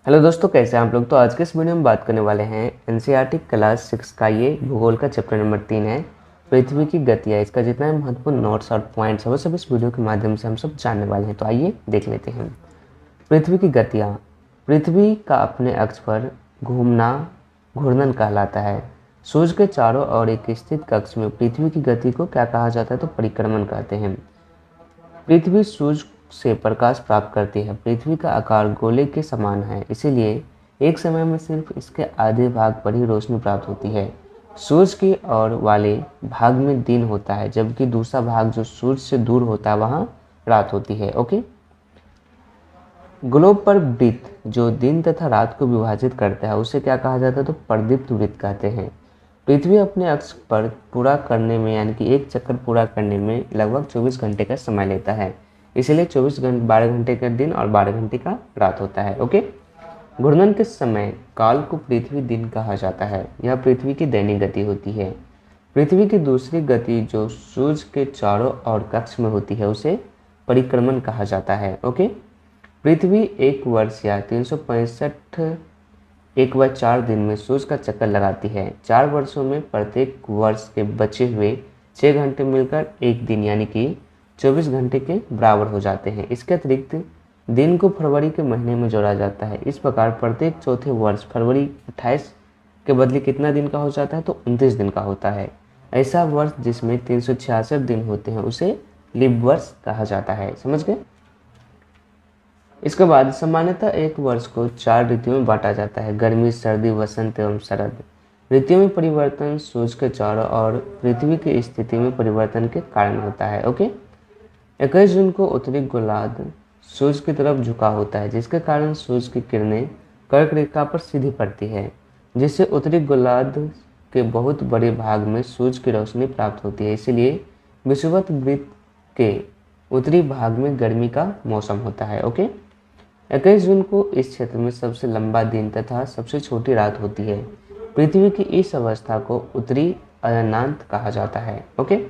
Hello दोस्तों, कैसे हैं आप लोग। तो आज के इस वीडियो में बात करने वाले हैं एनसीईआरटी क्लास 6 का ये भूगोल का चैप्टर नंबर 3 है, पृथ्वी की गतियाँ। इसका जितना भी महत्वपूर्ण नोट्स और पॉइंट्स है वो सब इस वीडियो के माध्यम से हम सब जानने वाले हैं। तो आइए देख लेते हैं। पृथ्वी की गतियाँ। पृथ्वी का अपने अक्ष पर घूमना घूर्णन कहलाता है। सूर्य के चारों ओर एक स्थित कक्ष में पृथ्वी की गति को क्या कहा जाता है, तो परिक्रमण कहते हैं। पृथ्वी सूर्य से प्रकाश प्राप्त करती है। पृथ्वी का आकार गोले के समान है, इसीलिए एक समय में सिर्फ इसके आधे भाग पर ही रोशनी प्राप्त होती है। सूर्य की ओर वाले भाग में दिन होता है, जबकि दूसरा भाग जो सूर्य से दूर होता है वहाँ रात होती है। ओके। ग्लोब पर वृत्त जो दिन तथा रात को विभाजित करता है उसे क्या कहा जाता है, तो प्रदीप्त वृत्त कहते हैं। पृथ्वी अपने अक्ष पर पूरा करने में यानी कि एक चक्कर पूरा करने में लगभग 24 घंटे का समय लेता है, इसलिए 12 घंटे का दिन और 12 घंटे का रात होता है। ओके। घूर्णन के समय काल को पृथ्वी दिन कहा जाता है। यह पृथ्वी की दैनिक गति होती है। पृथ्वी की दूसरी गति जो सूर्य के चारों ओर कक्ष में होती है उसे परिक्रमण कहा जाता है। ओके। पृथ्वी एक वर्ष या 365 1/4 दिन में सूर्य का चक्कर लगाती है। 4 वर्षों में प्रत्येक वर्ष के बचे हुए 6 घंटे मिलकर एक दिन यानी कि 24 घंटे के बराबर हो जाते हैं। इसके अतिरिक्त दिन को फरवरी के महीने में जोड़ा जाता है। इस प्रकार प्रत्येक चौथे वर्ष फरवरी 28 के बदले कितना दिन का हो जाता है, तो 29 दिन का होता है। ऐसा वर्ष जिसमें 366 दिन होते हैं उसे लीप वर्ष कहा जाता है। समझ गए। इसके बाद सामान्यतः एक वर्ष को 4 ऋतुओं में बांटा जाता है: गर्मी, सर्दी, वसंत एवं शरद। ऋतुओं में परिवर्तन सूर्य के चारों ओर पृथ्वी की स्थिति में परिवर्तन के कारण होता है। ओके। 21 जून को उत्तरी गोलार्ध सूर्य की तरफ झुका होता है, जिसके कारण सूर्य की किरणें कर्क रेखा पर सीधी पड़ती है, जिससे उत्तरी गोलार्ध के बहुत बड़े भाग में सूर्य की रोशनी प्राप्त होती है। इसीलिए विषुवत वृत्त के उत्तरी भाग में गर्मी का मौसम होता है। ओके। 21 जून को इस क्षेत्र में सबसे लंबा दिन तथा सबसे छोटी रात होती है। पृथ्वी की इस अवस्था को उत्तरी अयनांत कहा जाता है। ओके।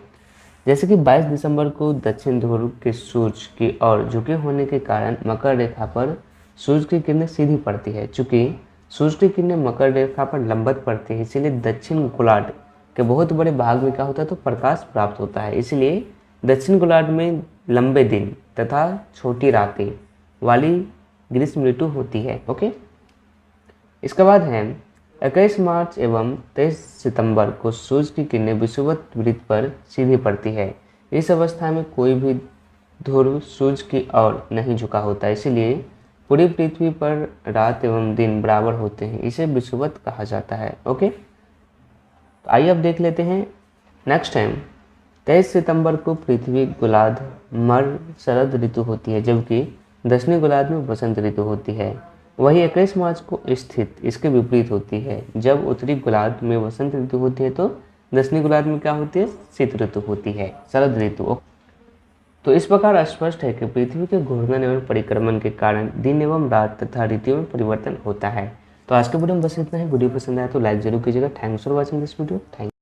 जैसे कि 22 दिसंबर को दक्षिण ध्रुव के सूर्य की ओर झुके होने के कारण मकर रेखा पर सूर्य की किरणें सीधी पड़ती है। चूंकि सूर्य की किरणें मकर रेखा पर लंबवत पड़ती है, इसीलिए दक्षिण गोलार्ध के बहुत बड़े भाग में क्या होता है, तो प्रकाश प्राप्त होता है। इसलिए दक्षिण गोलार्ध में लंबे दिन तथा छोटी रातें वाली ग्रीष्म ऋतु होती है। ओके। इसके बाद है 21 मार्च एवं 23 सितंबर को सूर्य की किरणें विषुवत वृत्त पर सीधी पड़ती है। इस अवस्था में कोई भी ध्रुव सूर्य की ओर नहीं झुका होता, इसलिए पूरी पृथ्वी पर रात एवं दिन बराबर होते हैं। इसे विषुवत कहा जाता है। ओके। तो आइए अब देख लेते हैं नेक्स्ट टाइम। 23 सितंबर को पृथ्वी गोलार्ध मर शरद ऋतु होती है, जबकि दक्षिणी गोलार्ध में वसंत ऋतु होती है। वही 21 मार्च को स्थित इसके विपरीत होती है। जब उत्तरी गोलार्ध में वसंत ऋतु होती है तो दक्षिणी गोलार्ध में क्या होती है, शीत ऋतु होती है, शरद ऋतु। तो इस प्रकार स्पष्ट है कि पृथ्वी के घूर्णन एवं परिक्रमण के कारण दिन एवं रात तथा ऋतुओं में परिवर्तन होता है। तो आज के वीडियो में बस इतना ही। वीडियो पसंद आया तो लाइक जरूर कीजिएगा। Thanks for watching this video. Thank